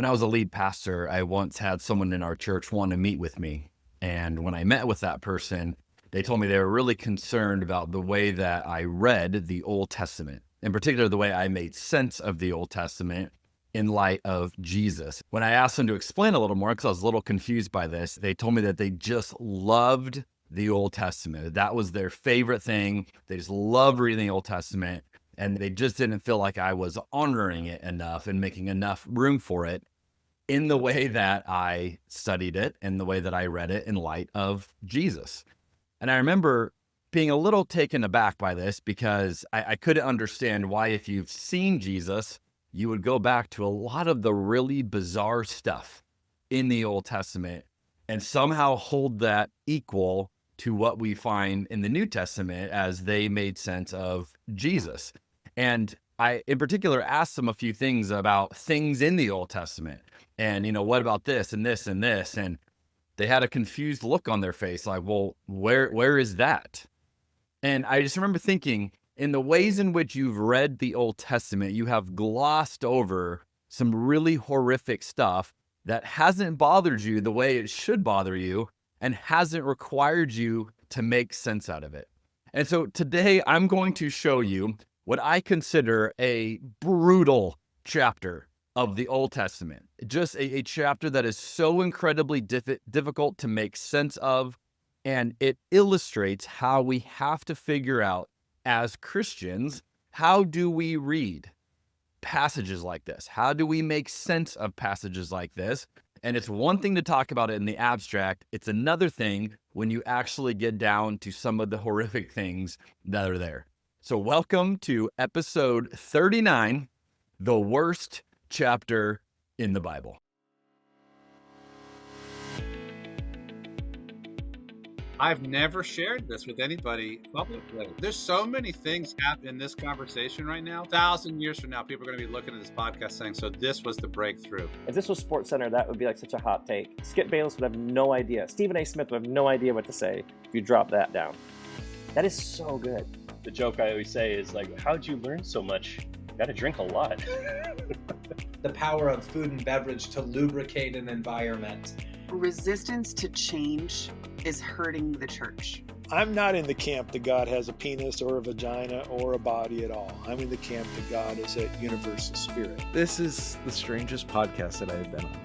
When I was a lead pastor, I once had someone in our church want to meet with me. And when I met with that person, they told me they were really concerned about the way that I read the Old Testament, in particular, the way I made sense of the Old Testament in light of Jesus. When I asked them to explain a little more, because I was a little confused by this, they told me that they just loved the Old Testament. That was their favorite thing. They just loved reading the Old Testament. And they just didn't feel like I was honoring it enough and making enough room for it in the way that I studied it and the way that I read it in light of Jesus. And I remember being a little taken aback by this because I couldn't understand why, if you've seen Jesus, you would go back to a lot of the really bizarre stuff in the Old Testament and somehow hold that equal to what we find in the New Testament as they made sense of Jesus. And I, in particular, asked them a few things about things in the Old Testament. And, what about this and this and this? And they had a confused look on their face, like, well, where is that? And I just remember thinking, in the ways in which you've read the Old Testament, you have glossed over some really horrific stuff that hasn't bothered you the way it should bother you and hasn't required you to make sense out of it. And so today I'm going to show you what I consider a brutal chapter of the Old Testament. Just a chapter that is so incredibly difficult to make sense of, and it illustrates how we have to figure out as Christians, how do we read passages like this? How do we make sense of passages like this? And it's one thing to talk about it in the abstract. It's another thing when you actually get down to some of the horrific things that are there. So welcome to episode 39, the worst chapter in the Bible. I've never shared this with anybody publicly. There's so many things happening in this conversation right now. 1,000 years from now, people are going to be looking at this podcast saying, so this was the breakthrough. If this was SportsCenter, that would be like such a hot take. Skip Bayless would have no idea. Stephen A. Smith would have no idea what to say if you drop that down. That is so good. The joke I always say is like, how'd you learn so much? You got to drink a lot. The power of food and beverage to lubricate an environment. Resistance to change is hurting the church. I'm not in the camp that God has a penis or a vagina or a body at all. I'm in the camp that God is a universal spirit. This is the strangest podcast that I have been on.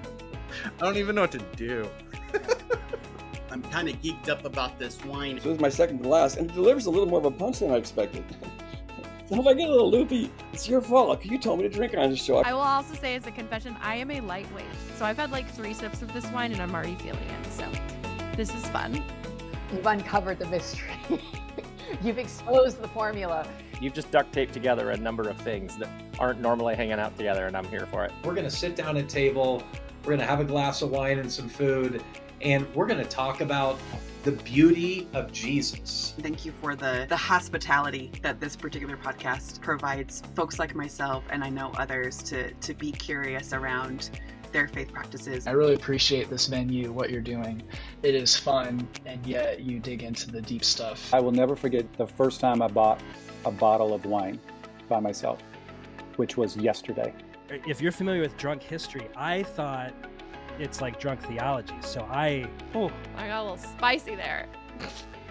I don't even know what to do. I'm kind of geeked up about this wine. So this is my second glass, and it delivers a little more of a punch than I expected. So if I get a little loopy, it's your fault. You told me to drink it on the show. I will also say, as a confession, I am a lightweight. So I've had like 3 sips of this wine and I'm already feeling it. So this is fun. You've uncovered the mystery. You've exposed the formula. You've just duct taped together a number of things that aren't normally hanging out together, and I'm here for it. We're going to sit down at a table, we're going to have a glass of wine and some food, and we're going to talk about the beauty of Jesus. Thank you for the hospitality that this particular podcast provides folks like myself, and I know others, to be curious around their faith practices. I really appreciate this venue, what you're doing. It is fun, and yet you dig into the deep stuff. I will never forget the first time I bought a bottle of wine by myself, which was yesterday. If you're familiar with drunk history, I thought it's like drunk theology. So I got a little spicy there.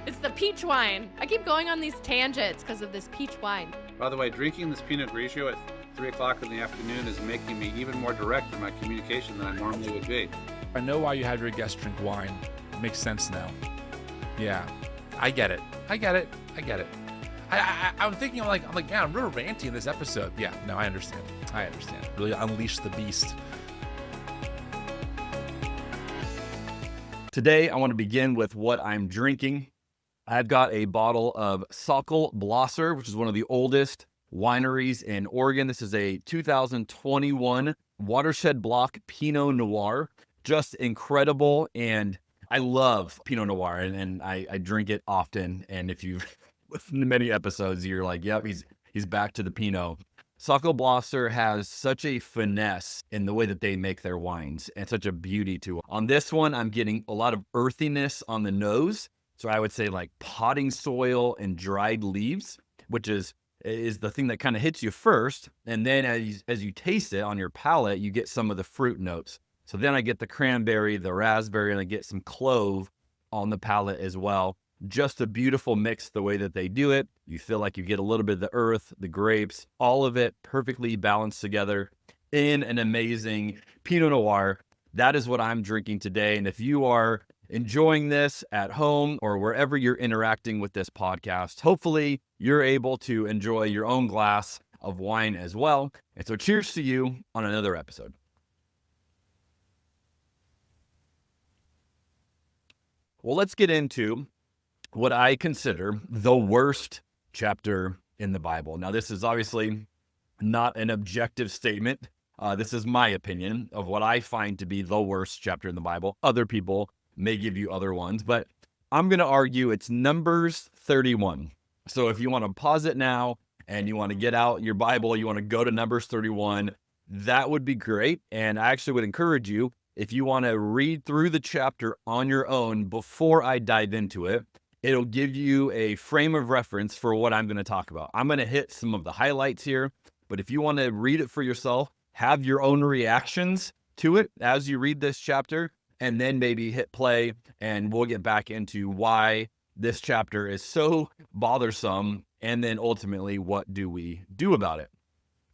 It's the peach wine. I keep going on these tangents because of this peach wine. By the way, drinking this Pinot Grigio at 3 o'clock in the afternoon is making me even more direct in my communication than I normally would be. I know why you have your guests drink wine. It makes sense now. Yeah, I get it. I'm thinking, I'm like, man, I'm real ranty in this episode. Yeah, no, I understand. Really unleash the beast. Today, I want to begin with what I'm drinking. I've got a bottle of Sokol Blosser, which is one of the oldest wineries in Oregon. This is a 2021 Watershed block Pinot Noir. Just incredible. And I love Pinot Noir, and I drink it often. And if you've listened to many episodes, you're like, yep, he's back to the Pinot. Sokol Blosser has such a finesse in the way that they make their wines and such a beauty to it. On this one, I'm getting a lot of earthiness on the nose. So I would say like potting soil and dried leaves, which is is the thing that kind of hits you first. And then as you taste it on your palate, you get some of the fruit notes. So then I get the cranberry, the raspberry, and I get some clove on the palate as well. Just a beautiful mix the way that they do it. You feel like you get a little bit of the earth, the grapes, all of it perfectly balanced together in an amazing Pinot Noir. That is what I'm drinking today. And if you are enjoying this at home or wherever you're interacting with this podcast, hopefully you're able to enjoy your own glass of wine as well. And so cheers to you on another episode. Well, let's get into what I consider the worst chapter in the Bible. Now, this is obviously not an objective statement. This is my opinion of what I find to be the worst chapter in the Bible. Other people may give you other ones, but I'm going to argue it's Numbers 31. So if you want to pause it now and you want to get out your Bible, you want to go to Numbers 31, that would be great. And I actually would encourage you, if you want to read through the chapter on your own before I dive into it, it'll give you a frame of reference for what I'm going to talk about. I'm going to hit some of the highlights here, but if you want to read it for yourself, have your own reactions to it as you read this chapter, and then maybe hit play, and we'll get back into why this chapter is so bothersome, and then ultimately, what do we do about it?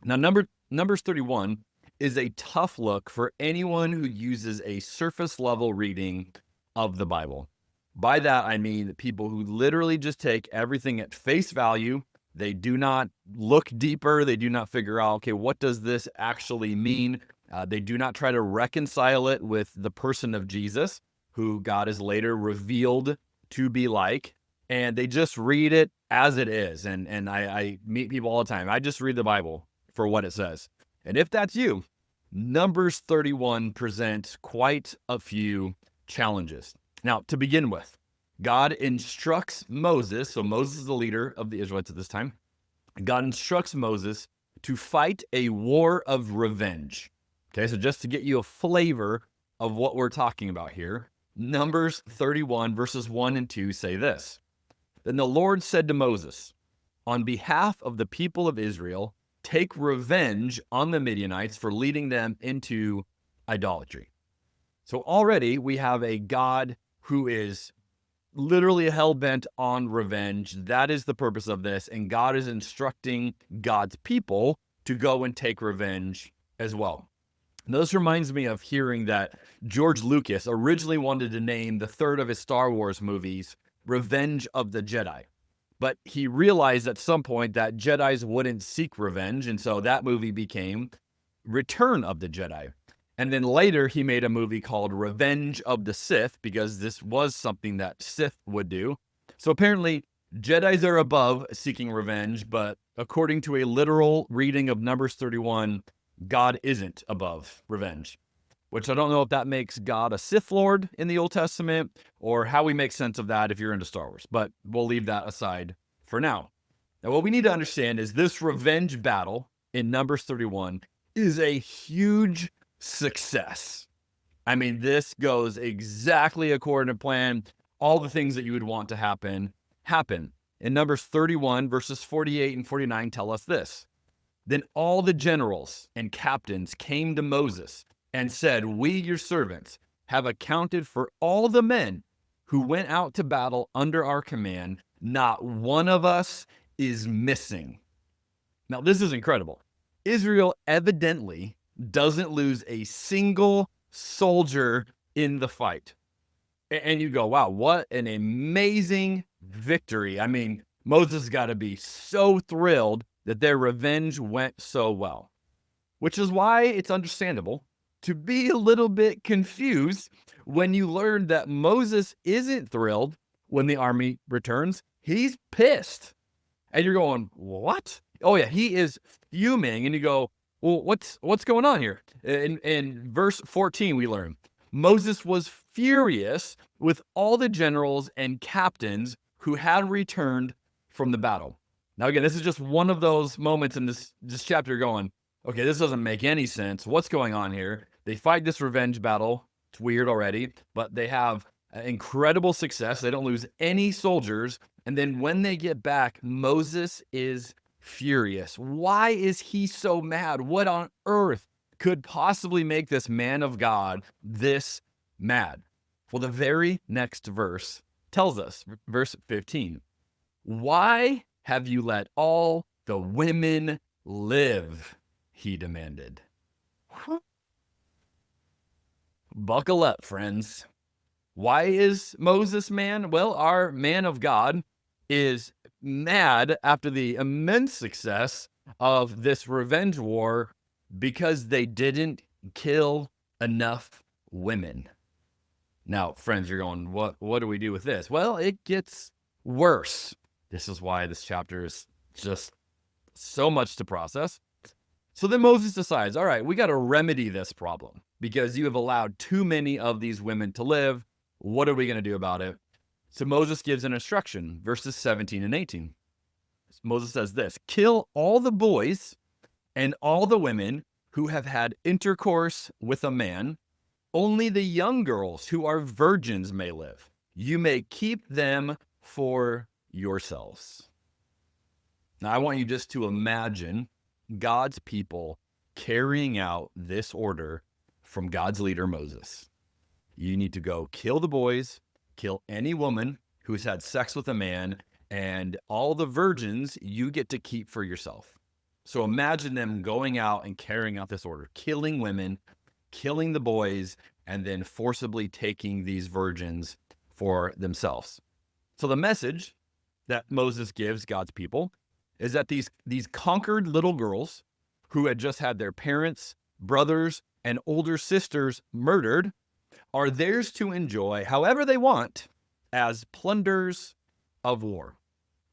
Now, Numbers 31 is a tough look for anyone who uses a surface level reading of the Bible. By that, I mean people who literally just take everything at face value. They do not look deeper. They do not figure out, okay, what does this actually mean? They do not try to reconcile it with the person of Jesus, who God is later revealed to be like. And they just read it as it is. And I meet people all the time. I just read the Bible for what it says. And if that's you, Numbers 31 presents quite a few challenges. Now, to begin with, God instructs Moses, so Moses is the leader of the Israelites at this time. God instructs Moses to fight a war of revenge. Okay, so just to get you a flavor of what we're talking about here, Numbers 31 verses 1 and 2 say this. Then the Lord said to Moses, on behalf of the people of Israel, take revenge on the Midianites for leading them into idolatry. So already we have a God who is literally hell-bent on revenge. That is the purpose of this. And God is instructing God's people to go and take revenge as well. Now, this reminds me of hearing that George Lucas originally wanted to name the third of his Star Wars movies Revenge of the Jedi. But he realized at some point that Jedis wouldn't seek revenge. And so that movie became Return of the Jedi. And then later he made a movie called Revenge of the Sith, because this was something that Sith would do. So apparently Jedis are above seeking revenge, but according to a literal reading of Numbers 31, God isn't above revenge, which I don't know if that makes God a Sith Lord in the Old Testament or how we make sense of that if you're into Star Wars, but we'll leave that aside for now. Now, what we need to understand is this revenge battle in Numbers 31 is a huge success. I mean, this goes exactly according to plan. All the things that you would want to happen. In Numbers 31, verses 48 and 49 tell us this. Then all the generals and captains came to Moses and said, we, your servants, have accounted for all the men who went out to battle under our command. Not one of us is missing. Now, this is incredible. Israel evidently doesn't lose a single soldier in the fight. And you go, wow, what an amazing victory. I mean, Moses got to be so thrilled that their revenge went so well, which is why it's understandable to be a little bit confused when you learn that Moses isn't thrilled when the army returns. He's pissed. And you're going, what? Oh yeah, he is fuming. And you go, well, what's going on here? In verse 14, we learn Moses was furious with all the generals and captains who had returned from the battle. Now, again, this is just one of those moments in this chapter going, okay, this doesn't make any sense. What's going on here? They fight this revenge battle. It's weird already, but they have incredible success. They don't lose any soldiers. And then when they get back, Moses is furious. Why is he so mad? What on earth could possibly make this man of God this mad? Well, the very next verse tells us, verse 15, why have you let all the women live? He demanded. Buckle up, friends. Why is Moses mad? Well, our man of God is mad after the immense success of this revenge war because they didn't kill enough women. Now, friends, you're going, what do we do with this? Well, it gets worse. This is why this chapter is just so much to process. So then Moses decides, all right, we got to remedy this problem because you have allowed too many of these women to live. What are we going to do about it? So Moses gives an instruction, verses 17 and 18. Moses says this, kill all the boys and all the women who have had intercourse with a man. Only the young girls who are virgins may live. You may keep them for yourselves. Now, I want you just to imagine God's people carrying out this order from God's leader, Moses. You need to go kill the boys, kill any woman who's had sex with a man, and all the virgins you get to keep for yourself. So imagine them going out and carrying out this order, killing women, killing the boys, and then forcibly taking these virgins for themselves. So the message that Moses gives God's people is that these conquered little girls who had just had their parents, brothers, and older sisters murdered are theirs to enjoy however they want as plunders of war.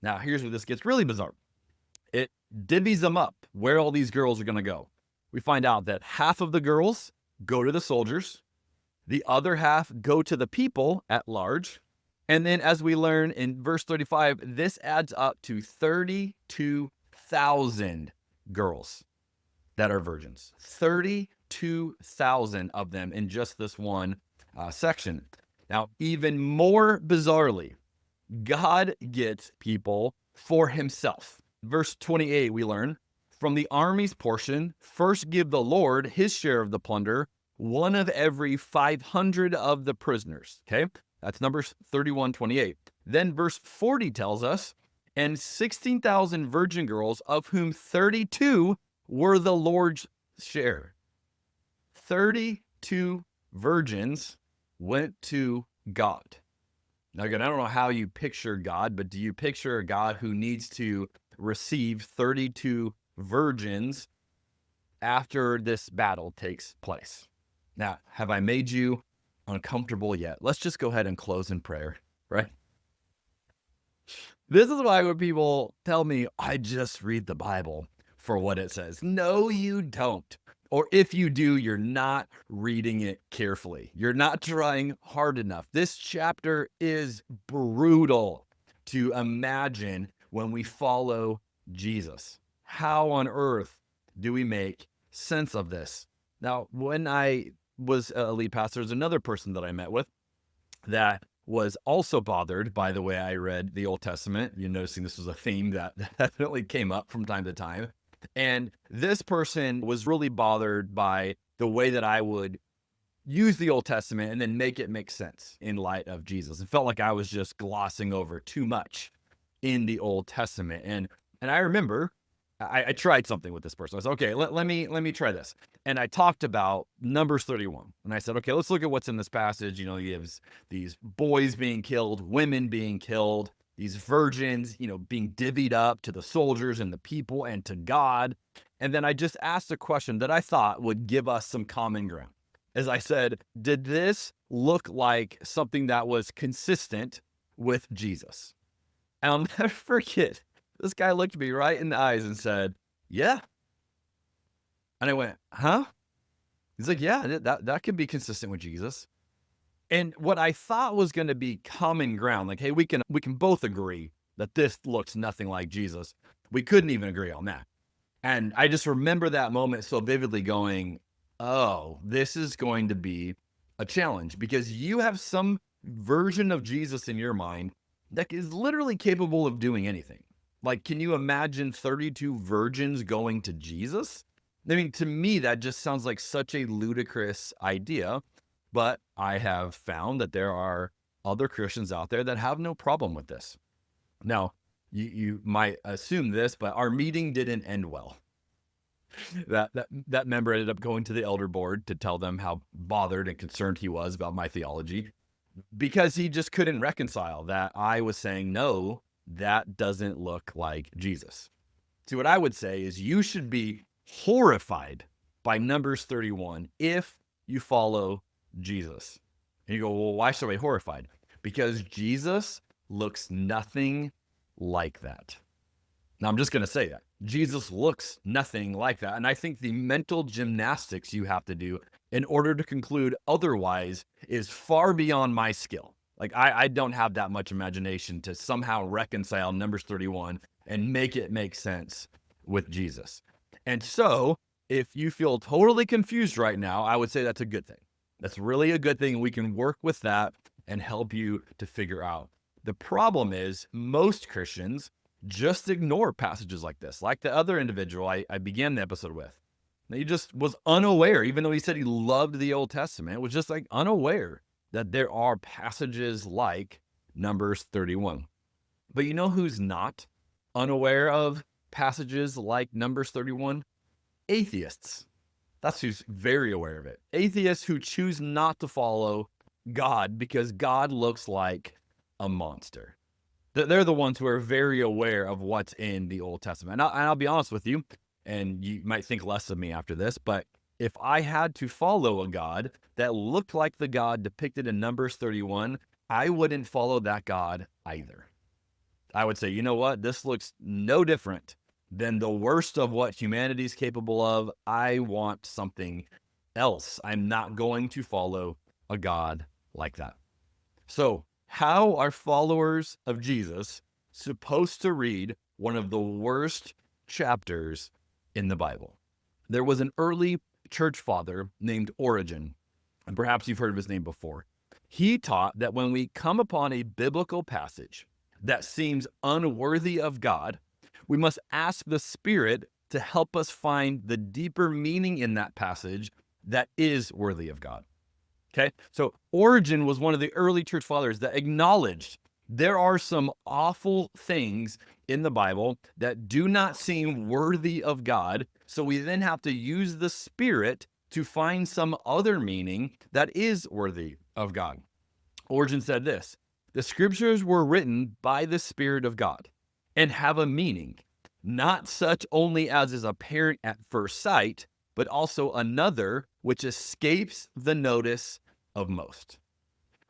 Now, here's where this gets really bizarre. It divvies them up where all these girls are going to go. We find out that half of the girls go to the soldiers, the other half go to the people at large, and then as we learn in verse 35, this adds up to 32,000 girls that are virgins. 32,000 of them in just this one section. Now, even more bizarrely, God gets people for himself. Verse 28, we learn, from the army's portion, first give the Lord his share of the plunder, one of every 500 of the prisoners. Okay, that's Numbers 31:28. Then verse 40 tells us, and 16,000 virgin girls, of whom 32 were the Lord's share. 32 virgins went to God. Now, again, I don't know how you picture God, but do you picture a God who needs to receive 32 virgins after this battle takes place? Now, have I made you uncomfortable yet? Let's just go ahead and close in prayer, right? This is why when people tell me, I just read the Bible for what it says. No, you don't. Or if you do, you're not reading it carefully. You're not trying hard enough. This chapter is brutal to imagine when we follow Jesus. How on earth do we make sense of this? Now, when I was a lead pastor, there's another person that I met with that was also bothered by the way I read the Old Testament. You're noticing this was a theme that definitely came up from time to time. And this person was really bothered by the way that I would use the Old Testament and then make it make sense in light of Jesus. It felt like I was just glossing over too much in the Old Testament. And I remember I tried something with this person. I said, okay, let me try this. And I talked about Numbers 31. And I said, okay, let's look at what's in this passage. You know, he gives these boys being killed, women being killed, these virgins, you know, being divvied up to the soldiers and the people and to God. And then I just asked a question that I thought would give us some common ground. As I said, did this look like something that was consistent with Jesus? And I'll never forget, this guy looked me right in the eyes and said, yeah. And I went, huh? He's like, yeah, that could be consistent with Jesus. And what I thought was going to be common ground, like, hey, we can both agree that this looks nothing like Jesus. We couldn't even agree on that. And I just remember that moment so vividly going, oh, this is going to be a challenge because you have some version of Jesus in your mind that is literally capable of doing anything. Like, can you imagine 32 virgins going to Jesus? I mean, to me, that just sounds like such a ludicrous idea. But I have found that there are other Christians out there that have no problem with this. Now, you might assume this, but our meeting didn't end well. That member ended up going to the elder board to tell them how bothered and concerned he was about my theology, because he just couldn't reconcile that I was saying, no, that doesn't look like Jesus. See, what I would say is you should be horrified by Numbers 31 if you follow Jesus. And you go, well, why should I be horrified? Because Jesus looks nothing like that. Now, I'm just going to say that. Jesus looks nothing like that. And I think the mental gymnastics you have to do in order to conclude otherwise is far beyond my skill. Like, I don't have that much imagination to somehow reconcile Numbers 31 and make it make sense with Jesus. And so, if you feel totally confused right now, I would say that's a good thing. That's really a good thing. We can work with that and help you to figure out. The problem is most Christians just ignore passages like this, like the other individual I began the episode with. He just was unaware, even though he said he loved the Old Testament, was just like unaware that there are passages like Numbers 31. But you know who's not unaware of passages like Numbers 31? Atheists. That's who's very aware of it. Atheists who choose not to follow God because God looks like a monster. They're the ones who are very aware of what's in the Old Testament. And I'll be honest with you, and you might think less of me after this, but if I had to follow a God that looked like the God depicted in Numbers 31, I wouldn't follow that God either. I would say, you know what? This looks no different than the worst of what humanity is capable of. I want something else. I'm not going to follow a God like that. So, how are followers of Jesus supposed to read one of the worst chapters in the Bible? There was an early church father named Origen, and perhaps you've heard of his name before. He taught that when we come upon a biblical passage that seems unworthy of God, we must ask the Spirit to help us find the deeper meaning in that passage that is worthy of God. Okay, so Origen was one of the early church fathers that acknowledged there are some awful things in the Bible that do not seem worthy of God. So we then have to use the Spirit to find some other meaning that is worthy of God. Origen said this: the scriptures were written by the Spirit of God and have a meaning, not such only as is apparent at first sight, but also another which escapes the notice of most.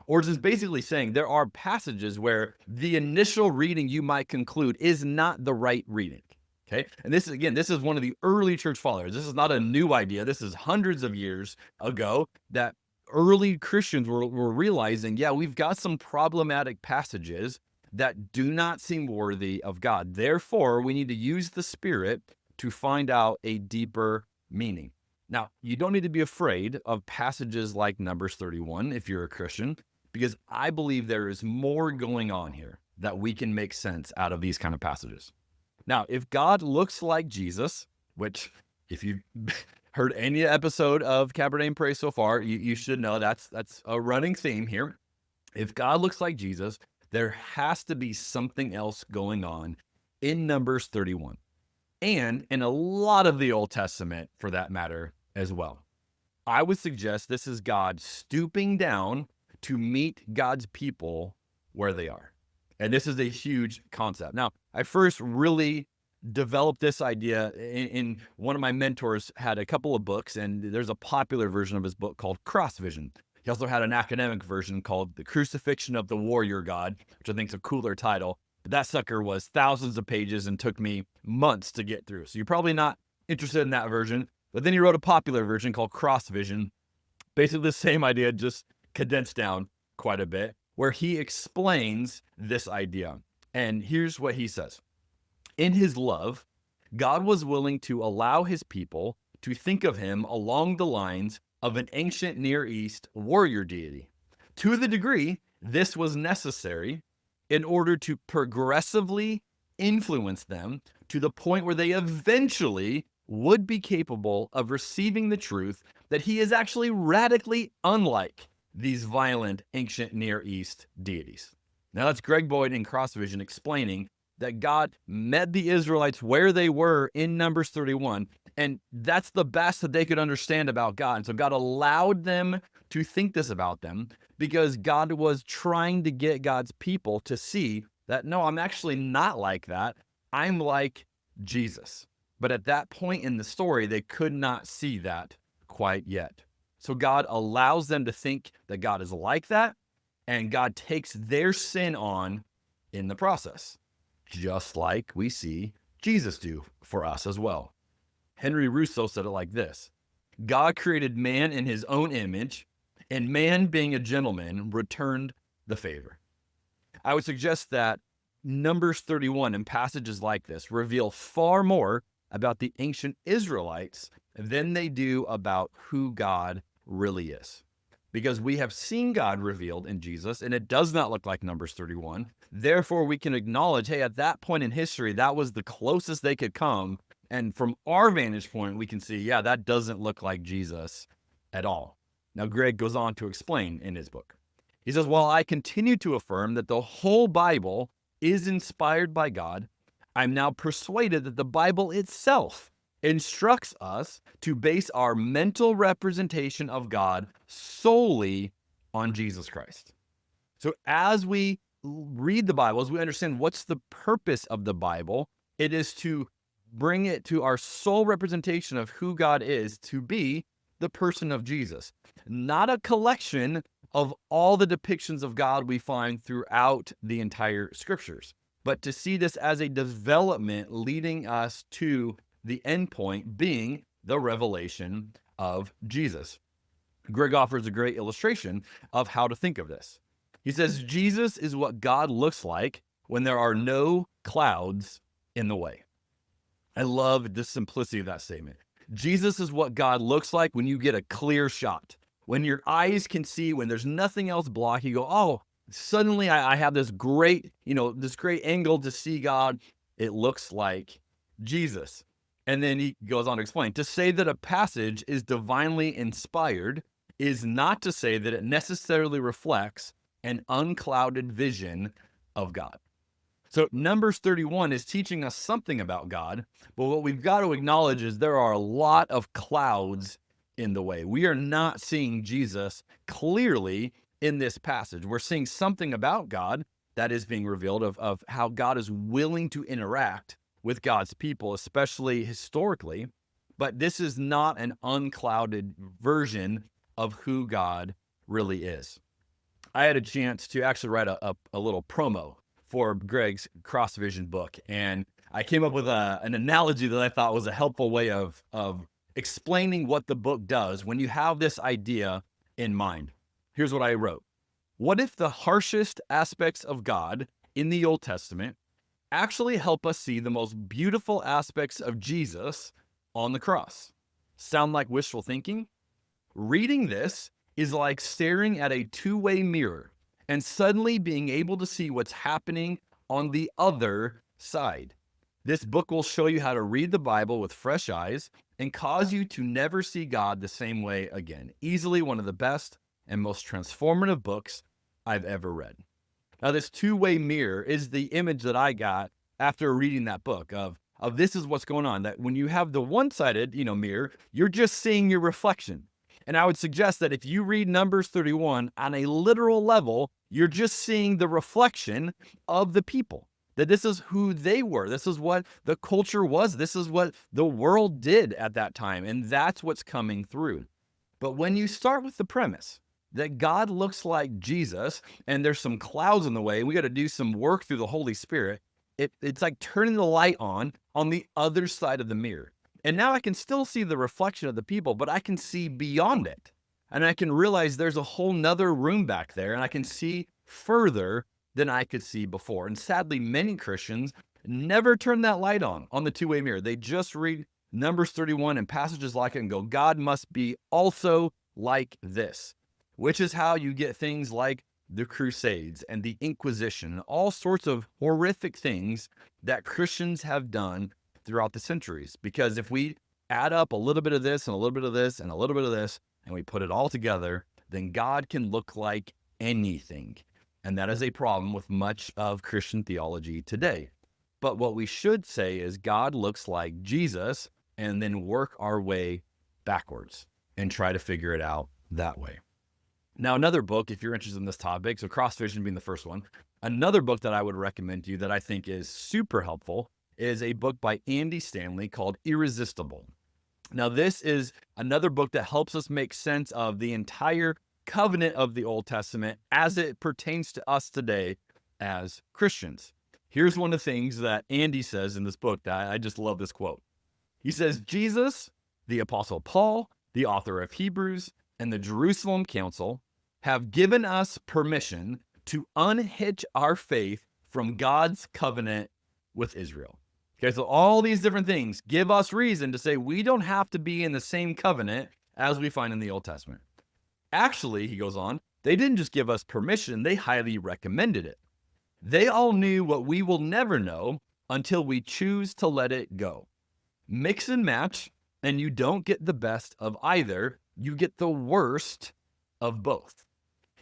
Origen's basically saying there are passages where the initial reading you might conclude is not the right reading. Okay. And this is one of the early church fathers. This is not a new idea. This is hundreds of years ago that early Christians were realizing, yeah, we've got some problematic passages that do not seem worthy of God. Therefore, we need to use the Spirit to find out a deeper meaning. Now, you don't need to be afraid of passages like Numbers 31 if you're a Christian, because I believe there is more going on here that we can make sense out of these kind of passages. Now, if God looks like Jesus, which if you've heard any episode of Cabernet and Pray so far, you should know that's a running theme here. If God looks like Jesus, there has to be something else going on in Numbers 31 and in a lot of the Old Testament for that matter as well. I would suggest this is God stooping down to meet God's people where they are. And this is a huge concept. Now, I first really developed this idea in one of my mentors had a couple of books, and there's a popular version of his book called Cross Vision. He also had an academic version called The Crucifixion of the Warrior God, which I think is a cooler title. But that sucker was thousands of pages and took me months to get through. So you're probably not interested in that version. But then he wrote a popular version called Cross Vision, basically the same idea, just condensed down quite a bit, where he explains this idea. And here's what he says. In his love, God was willing to allow his people to think of him along the lines of an ancient Near East warrior deity. To the degree this was necessary in order to progressively influence them to the point where they eventually would be capable of receiving the truth that he is actually radically unlike these violent ancient Near East deities. Now that's Greg Boyd in CrossVision explaining that God met the Israelites where they were in Numbers 31, and that's the best that they could understand about God. And so God allowed them to think this about them because God was trying to get God's people to see that, no, I'm actually not like that. I'm like Jesus. But at that point in the story, they could not see that quite yet. So God allows them to think that God is like that, and God takes their sin on in the process, just like we see Jesus do for us as well. Henry Rousseau said it like this: God created man in his own image, and man, being a gentleman, returned the favor. I would suggest that Numbers 31 and passages like this reveal far more about the ancient Israelites than they do about who God really is. Because we have seen God revealed in Jesus, and it does not look like Numbers 31. Therefore, we can acknowledge, hey, at that point in history, that was the closest they could come. And from our vantage point, we can see, yeah, that doesn't look like Jesus at all. Now, Greg goes on to explain in his book. He says, while I continue to affirm that the whole Bible is inspired by God, I'm now persuaded that the Bible itself instructs us to base our mental representation of God solely on Jesus Christ. So as we read the Bible, as we understand what's the purpose of the Bible, it is to bring it to our sole representation of who God is, to be the person of Jesus, not a collection of all the depictions of God we find throughout the entire scriptures, but to see this as a development leading us to the end point being the revelation of Jesus. Greg offers a great illustration of how to think of this. He says, Jesus is what God looks like when there are no clouds in the way. I love the simplicity of that statement. Jesus is what God looks like when you get a clear shot. When your eyes can see, when there's nothing else blocking, you go, oh, suddenly I have this great, this great angle to see God. It looks like Jesus. And then he goes on to explain, to say that a passage is divinely inspired is not to say that it necessarily reflects an unclouded vision of God. So Numbers 31 is teaching us something about God, but what we've got to acknowledge is there are a lot of clouds in the way. We are not seeing Jesus clearly in this passage. We're seeing something about God that is being revealed of how God is willing to interact with God's people, especially historically, but this is not an unclouded version of who God really is. I had a chance to actually write a little promo for Greg's CrossVision book, and I came up with an analogy that I thought was a helpful way of explaining what the book does when you have this idea in mind. Here's what I wrote. What if the harshest aspects of God in the Old Testament actually help us see the most beautiful aspects of Jesus on the cross? Sound like wishful thinking? Reading this is like staring at a two-way mirror and suddenly being able to see what's happening on the other side. This book will show you how to read the Bible with fresh eyes and cause you to never see God the same way again. Easily one of the best and most transformative books I've ever read. Now, this two-way mirror is the image that I got after reading that book of this is what's going on, that when you have the one-sided, mirror, you're just seeing your reflection. And I would suggest that if you read Numbers 31 on a literal level, you're just seeing the reflection of the people, that this is who they were. This is what the culture was. This is what the world did at that time. And that's what's coming through. But when you start with the premise that God looks like Jesus and there's some clouds in the way, and we got to do some work through the Holy Spirit, it's like turning the light on the other side of the mirror. And now I can still see the reflection of the people, but I can see beyond it. And I can realize there's a whole nother room back there, and I can see further than I could see before. And sadly, many Christians never turn that light on the two-way mirror. They just read Numbers 31 and passages like it and go, God must be also like this, which is how you get things like the Crusades and the Inquisition, all sorts of horrific things that Christians have done throughout the centuries. Because if we add up a little bit of this and a little bit of this and a little bit of this, and we put it all together, then God can look like anything. And that is a problem with much of Christian theology today. But what we should say is God looks like Jesus, and then work our way backwards and try to figure it out that way. Now, another book, if you're interested in this topic, so Cross Vision being the first one, another book that I would recommend to you that I think is super helpful is a book by Andy Stanley called Irresistible. Now, this is another book that helps us make sense of the entire covenant of the Old Testament as it pertains to us today as Christians. Here's one of the things that Andy says in this book that I just love this quote. He says, Jesus, the Apostle Paul, the author of Hebrews, and the Jerusalem Council have given us permission to unhitch our faith from God's covenant with Israel. Okay, so all these different things give us reason to say we don't have to be in the same covenant as we find in the Old Testament. Actually, he goes on, they didn't just give us permission, they highly recommended it. They all knew what we will never know until we choose to let it go. Mix and match, and you don't get the best of either. You get the worst of both.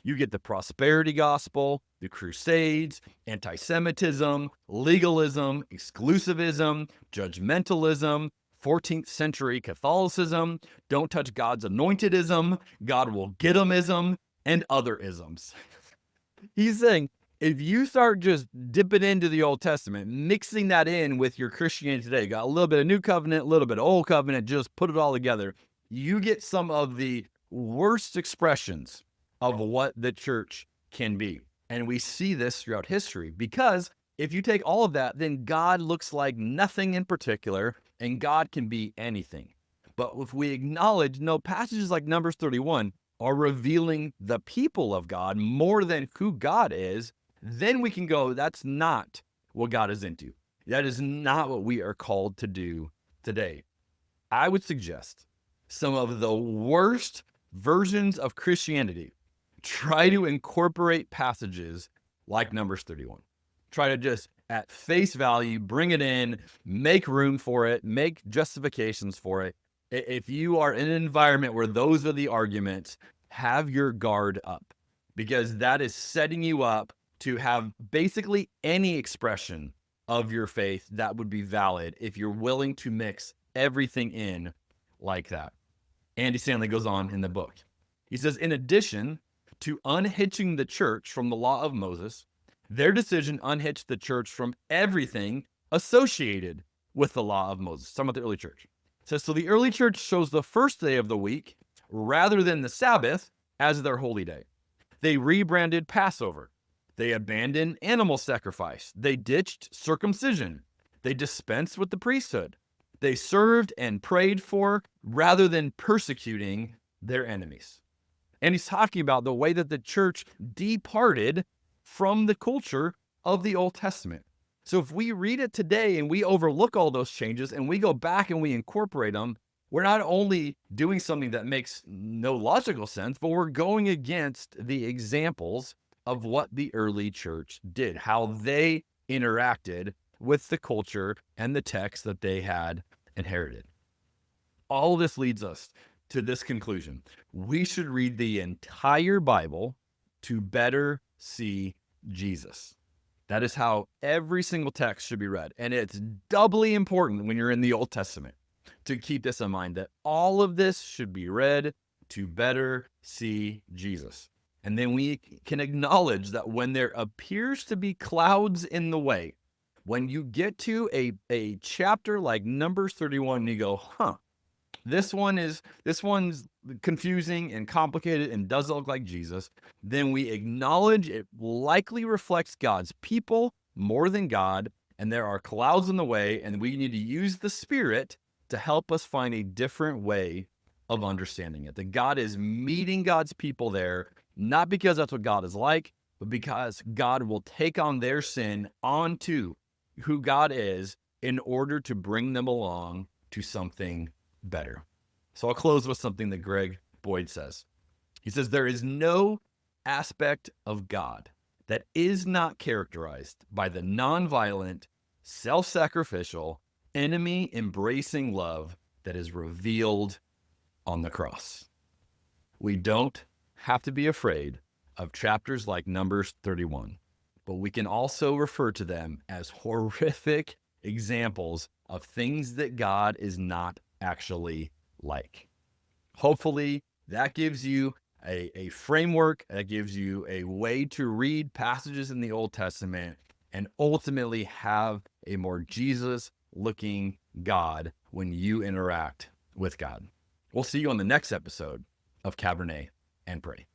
You get the prosperity gospel, the Crusades, anti-Semitism, legalism, exclusivism, judgmentalism, 14th century Catholicism, don't touch God's anointedism, God will get 'emism, and other isms. He's saying, if you start just dipping into the Old Testament, mixing that in with your Christianity today, got a little bit of New Covenant, a little bit of Old Covenant, just put it all together, you get some of the worst expressions of what the church can be. And we see this throughout history, because if you take all of that, then God looks like nothing in particular, and God can be anything. But if we acknowledge, no, passages like Numbers 31 are revealing the people of God more than who God is, then we can go, that's not what God is into. That is not what we are called to do today. I would suggest some of the worst versions of Christianity try to incorporate passages like Numbers 31. Try to just, at face value, bring it in, make room for it, make justifications for it. If you are in an environment where those are the arguments, have your guard up, because that is setting you up to have basically any expression of your faith that would be valid if you're willing to mix everything in like that. Andy Stanley goes on in the book. He says, in addition to unhitching the church from the law of Moses, their decision unhitched the church from everything associated with the law of Moses. Talking about the early church. It says, so the early church chose the first day of the week rather than the Sabbath as their holy day. They rebranded Passover. They abandoned animal sacrifice. They ditched circumcision. They dispensed with the priesthood. They served and prayed for rather than persecuting their enemies. And he's talking about the way that the church departed from the culture of the Old Testament. So if we read it today and we overlook all those changes and we go back and we incorporate them, we're not only doing something that makes no logical sense, but we're going against the examples of what the early church did, how they interacted with the culture and the text that they had inherited. All this leads us to this conclusion. We should read the entire Bible to better see Jesus. That is how every single text should be read. And it's doubly important when you're in the Old Testament to keep this in mind, that all of this should be read to better see Jesus. And then we can acknowledge that when there appears to be clouds in the way, when you get to a chapter like Numbers 31, and you go, this one's confusing and complicated and doesn't look like Jesus, then we acknowledge it likely reflects God's people more than God, and there are clouds in the way, and we need to use the Spirit to help us find a different way of understanding it. That God is meeting God's people there, not because that's what God is like, but because God will take on their sin onto who God is in order to bring them along to something better. So I'll close with something that Greg Boyd says. He says, there is no aspect of God that is not characterized by the nonviolent, self-sacrificial, enemy-embracing love that is revealed on the cross. We don't have to be afraid of chapters like Numbers 31, but we can also refer to them as horrific examples of things that God is not actually like. Hopefully, that gives you a framework, that gives you a way to read passages in the Old Testament and ultimately have a more Jesus-looking God when you interact with God. We'll see you on the next episode of Cabernet and Pray.